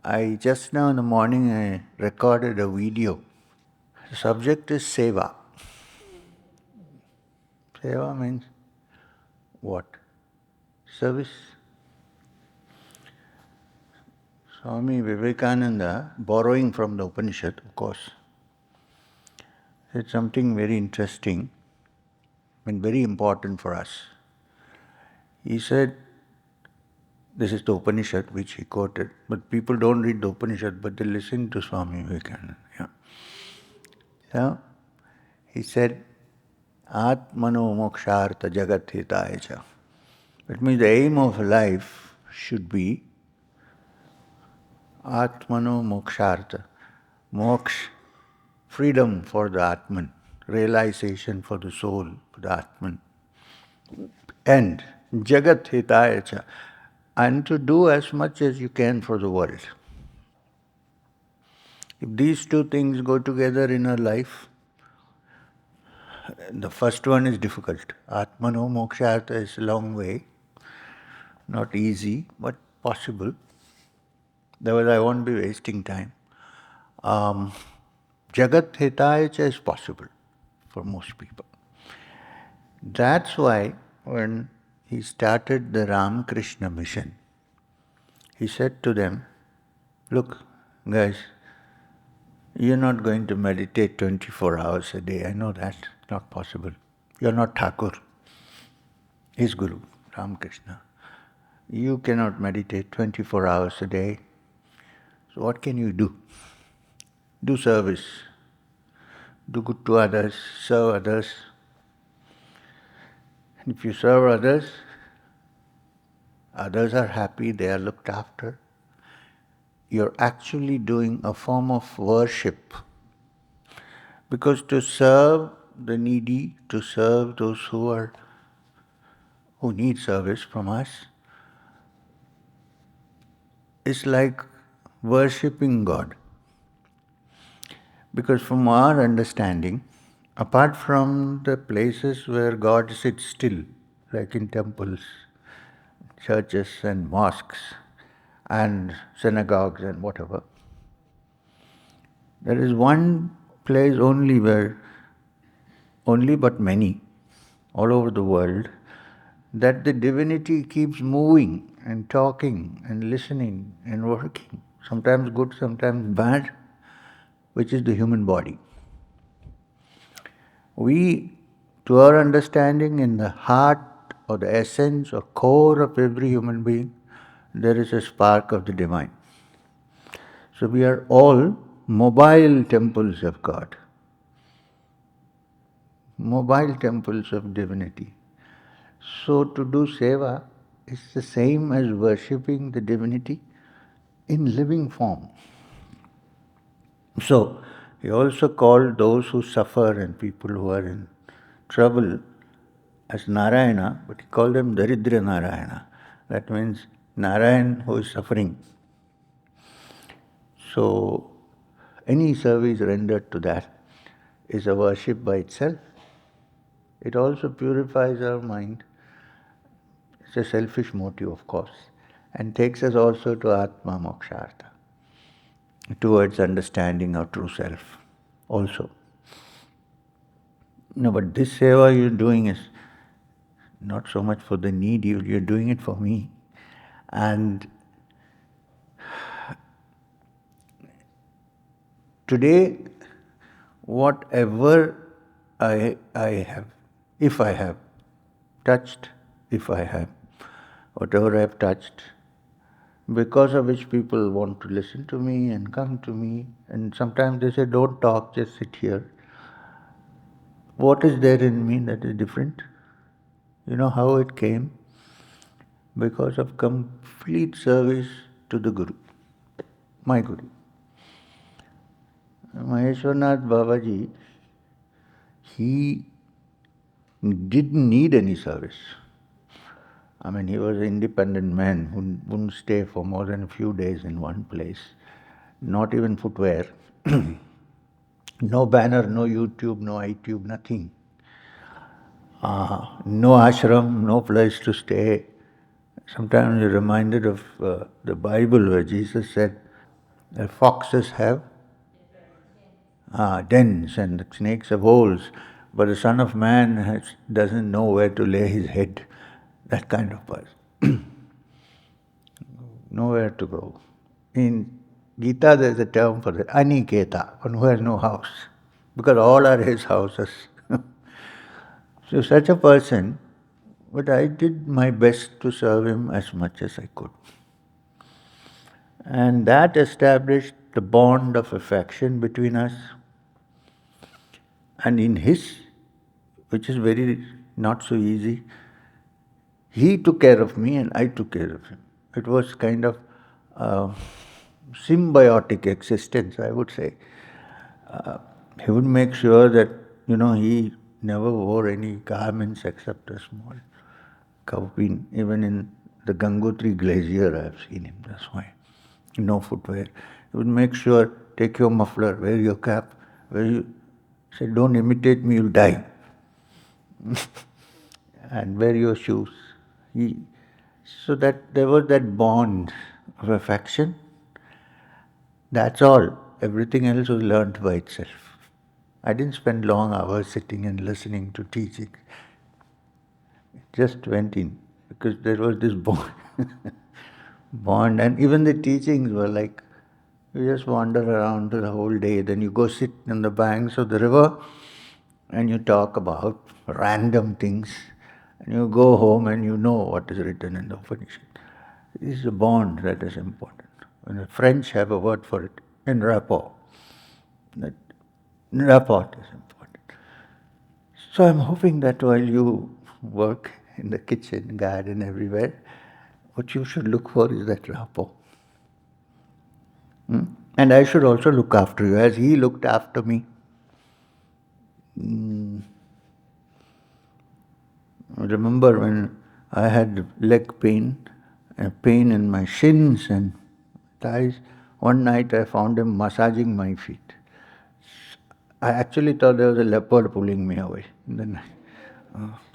I just now in the morning I recorded a video. The subject is seva. Seva means what? Service. Swami Vivekananda, borrowing from the Upanishad, of course, said something very interesting and very important for us. He said, this is the Upanishad which he quoted, but people don't read the Upanishad, but they listen to Swami Vivekananda. Yeah. So, he said, Atmano mokshartha jagat hitaya cha. It means the aim of life should be Atmano mokshartha. Moksha, freedom for the Atman, realization for the soul, for the Atman. And jagat hitaya cha. And to do as much as you can for the world. If these two things go together in our life, the first one is difficult. Atmano mokshartha is a long way. Not easy, but possible. Otherwise, I won't be wasting time. Jagat hitaya cha is possible for most people. That's why when he started the Ramakrishna mission, he said to them, look, guys, you're not going to meditate 24 hours a day. I know that's not possible. You're not Thakur. His Guru, Ramakrishna. You cannot meditate 24 hours a day. So what can you do? Do service. Do good to others. Serve others. And if you serve others, others are happy, they are looked after. You're actually doing a form of worship. Because to serve the needy, to serve those who need service from us, is like worshipping God. Because from our understanding, apart from the places where God sits still, like in temples, churches and mosques and synagogues and whatever, there is one place only but many, all over the world, that the divinity keeps moving and talking and listening and working, sometimes good, sometimes bad, which is the human body. We, to our understanding, in the heart or the essence or core of every human being, there is a spark of the divine. So we are all mobile temples of God, mobile temples of divinity. So to do seva is the same as worshipping the divinity in living form. So he also called those who suffer and people who are in trouble as Narayana, but he called them Daridra Narayana. That means Narayan who is suffering. So any service rendered to that is a worship by itself. It also purifies our mind. It's a selfish motive, of course, and takes us also to Atma Mokshartha, towards understanding our true self also. No, but this seva you're doing is not so much for the needy, you're doing it for me. And today, whatever I have, if I have touched, whatever I have touched, because of which people want to listen to me and come to me, and sometimes they say, don't talk, just sit here. What is there in me that is different? You know how it came? Because of complete service to the Guru, my Guru. Maheshwarnath Babaji, he didn't need any service. I mean, he was an independent man who wouldn't stay for more than a few days in one place, not even footwear, no banner, no YouTube, no iTube, nothing. No ashram, no place to stay. Sometimes you're reminded of the Bible where Jesus said, The foxes have dens and the snakes have holes, but the Son of Man doesn't know where to lay his head. That kind of person. Nowhere to go. In Gita, there's a term for that, aniketa, one who has no house, because all are his houses. So such a person, but I did my best to serve him as much as I could. And that established the bond of affection between us. And in his, which is very not so easy, he took care of me and I took care of him. It was kind of symbiotic existence, I would say. He would make sure that, he never wore any garments except a small cowpin. Even in the Gangotri Glacier, I have seen him, that's why. No footwear. He would make sure, take your muffler, wear your cap, say, don't imitate me, you'll die. And wear your shoes. So that there was that bond of affection. That's all. Everything else was learnt by itself. I didn't spend long hours sitting and listening to teaching. It just went in because there was this bond. Bond, and even the teachings were like, you just wander around the whole day, then you go sit on the banks of the river and you talk about random things, and you go home and you know what is written in the Upanishad. This is a bond that is important. When the French have a word for it, in rapport. That rapport is important. So I'm hoping that while you work in the kitchen, garden, everywhere, what you should look for is that rapport. And I should also look after you, as he looked after me. I remember when I had leg pain, pain in my shins and thighs. One night I found him massaging my feet. I actually thought there was a leopard pulling me away in the night.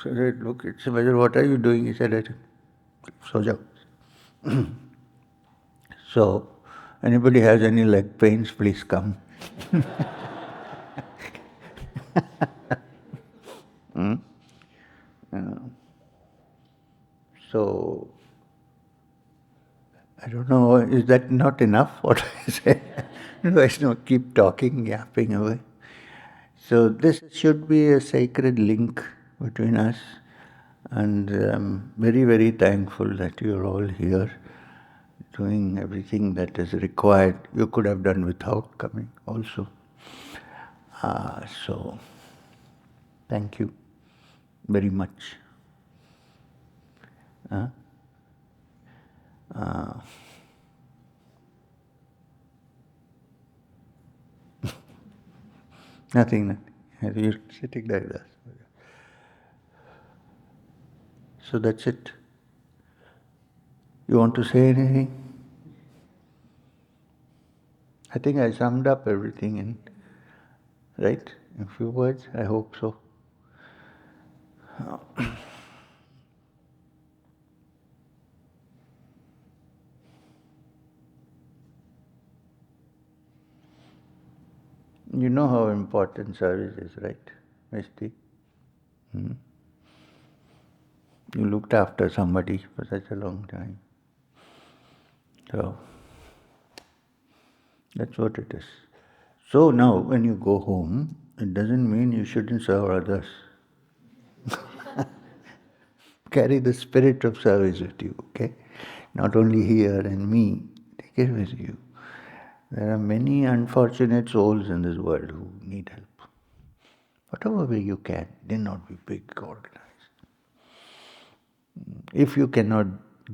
So I said, look, it's a matter, what are you doing? He said, Soja. So, anybody has any leg pains, please come. So, I don't know, is that not enough, what I say? No, keep talking, yapping away. So this should be a sacred link between us, and I'm very, very thankful that you're all here doing everything that is required. You could have done without coming also. So, thank you very much. Nothing. You're sitting like that. So that's it. You want to say anything? I think I summed up everything right? In a few words, I hope so. You know how important service is, right, Misty? You looked after somebody for such a long time. So, that's what it is. So now, when you go home, it doesn't mean you shouldn't serve others. Carry the spirit of service with you, okay? Not only here and me, take it with you. There are many unfortunate souls in this world who need help. Whatever way you can, need not be big, organized. If you cannot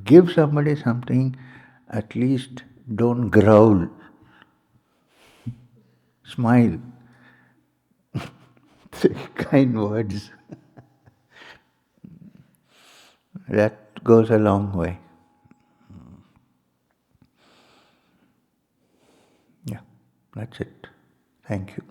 give somebody something, at least don't growl. Smile. Say kind words. That goes a long way. Yeah, that's it. Thank you.